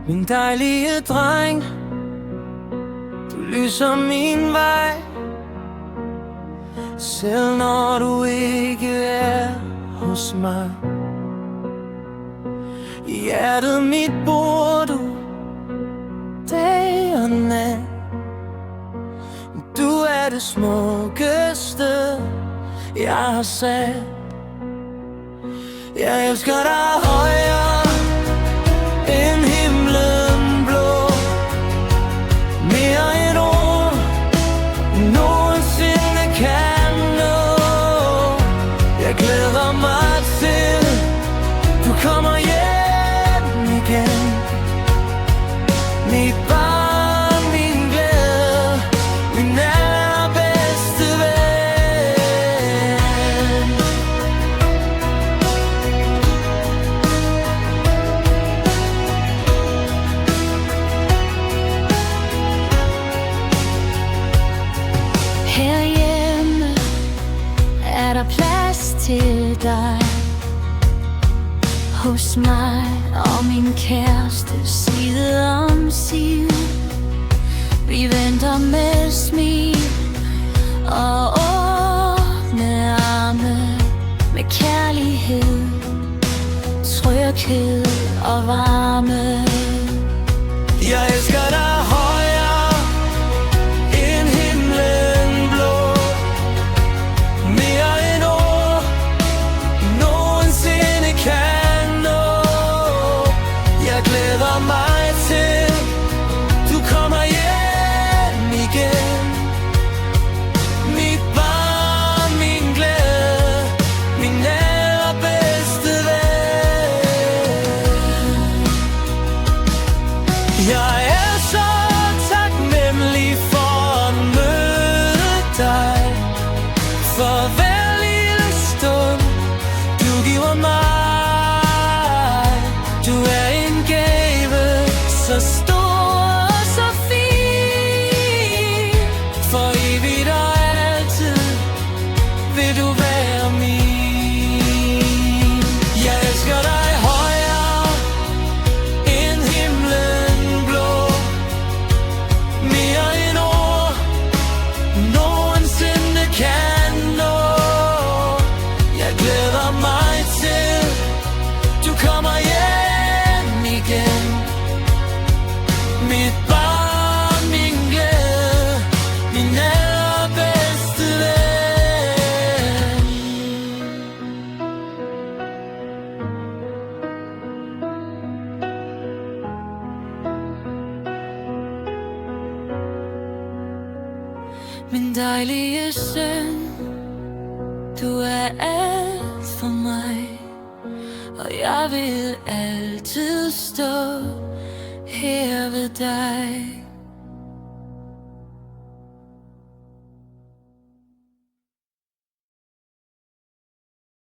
Min dejlige dreng, du lyser min vej, selv når du ikke er hos mig. I hjertet mit bor du dag og nat. Du er det smukkeste, jeg har set. Jeg elsker dig højere end himlen blå, mere end ord nogensinde kan nå. Jeg glæder mig til du kommer hjem igen. Mit barn, min glæde, min allerbedste ven. Herhjemme er der plads til dig, hos mig og min kæreste side om side. Vi venter med smil og åbne arme, med kærlighed, tryghed og varme. Jeg elsker dig højere end himlen blå, mere end ord nogensinde kan nå. Jeg glæder mig til du kommer hjem igen. Mit barn, min glæde, min allerbedste ven. Jeg er så taknemmelig for at møde dig, for hver lille stund du giver mig. Du er en gave så stor og så fin, for evigt og altid vil du være min. Jeg elsker dig højere end himlen blå, mere end ord nogensinde kan nå. Jeg glæder mig til du kommer hjem igen. Mit barn, min glæde, min allerbedste ven. Min dejlige søn, du er alt for mig, og jeg vil altid stå her ved dig.